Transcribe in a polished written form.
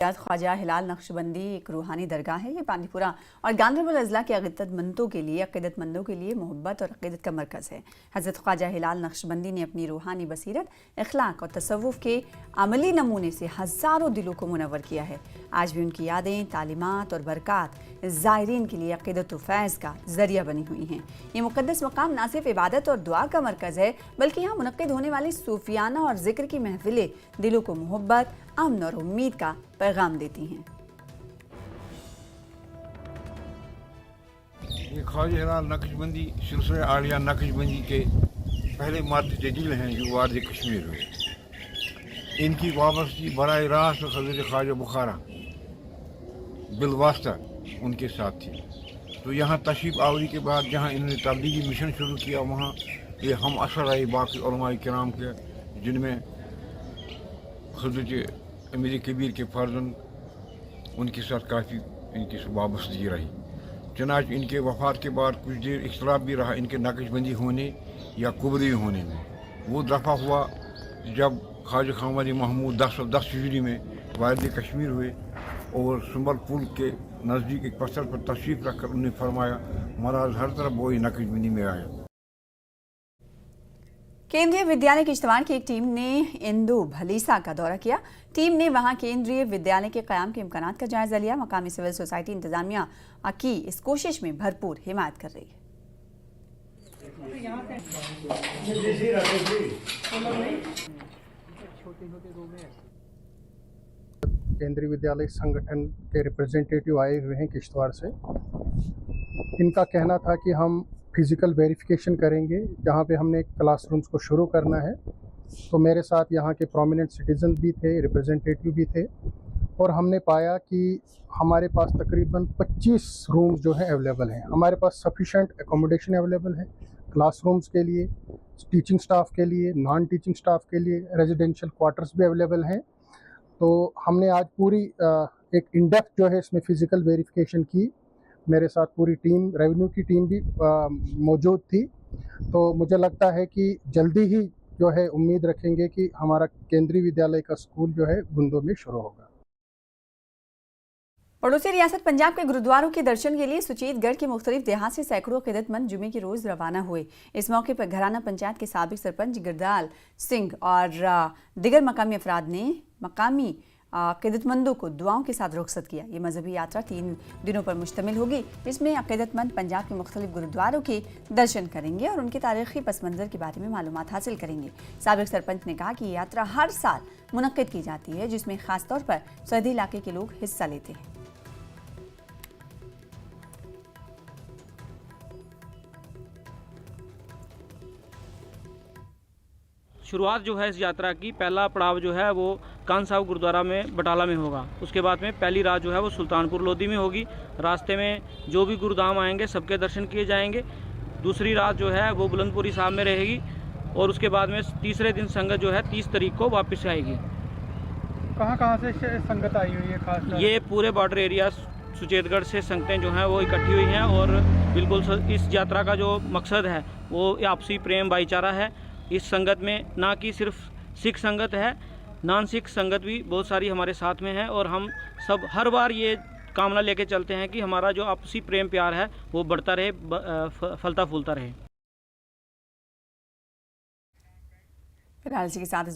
ख्वाजा हिलाल नक्शबंदी एक रूहानी दरगाह है। ये पानीपुरा और गांधरबल अजला के अक़ीदतमंदों के लिए मोहब्बत और अक़ीदत का मरकज़ है। हज़रत ख्वाजा हिलाल नक्शबंदी ने अपनी रूहानी बसीरत, इखलाक और तसव्वुफ़ के अमली नमूने से हज़ारों दिलों को मुनव्वर किया है। आज भी उनकी यादें, तालीमात और बरक़ात ज़ायरीन के लिए अक़ीदत व फैज़ का ज़रिया बनी हुई हैं। ये मुक़द्दस मकाम ना सिर्फ इबादत और दुआ का मरकज़ है, बल्कि यहाँ मुनक़्क़िद होने वाली सूफियाना और ज़िक्र की महफ़िलें दिलों को मोहब्बत, अमन और उम्मीद का पैगाम देती हैं। ये ख्वाजा हिलाल नक्शबंदी सिलसिले आलिया नक्शबंदी के पहले मर्द जदील हैं जो वारद कश्मीर हुए। इनकी वाबस्ती बराह रास्त हज़रत ख्वाजा बुखारा बिलवास्ता उनके साथ थी। तो यहाँ तशरीफ़ आवरी के बाद जहाँ इन्होंने तबलीगी मिशन शुरू किया, वहाँ ये हम असर आए बाकी उलमा किराम के, जिनमें हज़रत अमीर कबीर के फर्जन उनके साथ काफ़ी इनकी वाबस्तगी रही। चनाच इनके वफ़ात के बाद कुछ देर इख्तिलाफ भी रहा इनके नक्शबंदी होने या कुबरी होने में। वो दफ़ा हुआ जब ख्वाजा ख़ामरी महमूद 10 हिजरी में वारिद कश्मीर हुए और सुंबल पुल के नज़दीक एक पत्थर पर तशरीफ़ रखकर उन्हें फरमाया, महाराज हर तरफ वो नक्शबंदी में आया। केंद्रीय विद्यालय के इज्तिमा की एक टीम ने इंदु भलीसा का दौरा किया। टीम ने वहां केंद्रीय विद्यालय के क़याम के इम्कानात का जायजा लिया। मकामी सिविल सोसाइटी इंतजामिया की इस कोशिश में भरपूर हिमायत कर रही है। केंद्रीय विद्यालय संगठन के रिप्रेजेंटेटिव आए हुए हैं किश्तवाड़ से। इनका कहना था कि हम फिज़िकल वेरिफिकेशन करेंगे जहाँ पे हमने क्लासरूम्स को शुरू करना है। तो मेरे साथ यहाँ के प्रोमिनेंट सिटीजन भी थे, रिप्रेजेंटेटिव भी थे, और हमने पाया कि हमारे पास तकरीबन 25 रूम्स जो हैं अवेलेबल हैं। हमारे पास सफिशेंट एकोमोडेशन अवेलेबल है क्लासरूम्स के लिए, टीचिंग स्टाफ के लिए, नॉन टीचिंग स्टाफ के लिए, रेजिडेंशियल क्वार्टर्स भी अवेलेबल हैं। तो हमने आज पूरी एक इन-डेप्थ जो है इसमें फ़िज़िकल वेरिफिकेशन की। मेरे साथ पूरी टीम, रेवेन्यू की टीम भी मौजूद थी। तो मुझे लगता है कि जल्दी ही जो है उम्मीद रखेंगे कि हमारा केंद्रीय विद्यालय का स्कूल जो है बुंदों में शुरू होगा। पड़ोसी रियासत पंजाब के गुरुद्वारों के दर्शन के लिए सुचेतगढ़ के मुख्तलिफ देहात से सैकड़ों अक़ीदतमंद जुमे के रोज़ रवाना हुए। इस मौके पर घराना पंचायत के साबिक सरपंच गिरदाल सिंह और दिगर मकामी अफराद ने मकामी अक़ीदतमंदों को दुआओं के साथ रुखसत किया। ये मजहबी यात्रा 3 दिनों पर मुश्तमिल होगी, जिसमें अक़ीदतमंद पंजाब के मुख्तलिफ गुरुद्वारों के दर्शन करेंगे और उनके तारीख़ी पस मंज़र के बारे में मालूमात हासिल करेंगे। साबिक सरपंच ने कहा कि ये यात्रा हर साल मुनक़्क़िद की जाती है, जिसमें ख़ास तौर पर सरहदी इलाके के लोग हिस्सा लेते हैं। शुरुआत जो है इस यात्रा की, पहला पड़ाव जो है वो कान साहब गुरुद्वारा में बटाला में होगा। उसके बाद में पहली रात जो है वो सुल्तानपुर लोधी में होगी। रास्ते में जो भी गुरुधाम आएंगे सबके दर्शन किए जाएंगे। दूसरी रात जो है वो बुलंदपुरी साहब में रहेगी और उसके बाद में तीसरे दिन संगत जो है 30 तारीख को वापस आएगी। कहाँ से संगत आई हुई है? खास ये पूरे बॉर्डर एरिया सुचेतगढ़ से संगतें जो हैं वो इकट्ठी हुई हैं और बिल्कुल इस यात्रा का जो मकसद है वो आपसी प्रेम भाईचारा है। इस संगत में ना कि सिर्फ सिख संगत है, नॉन सिख संगत भी बहुत सारी हमारे साथ में है और हम सब हर बार ये कामना लेके चलते हैं कि हमारा जो आपसी प्रेम प्यार है वो बढ़ता रहे, फलता फूलता रहे। फिलहाल इसी के साथ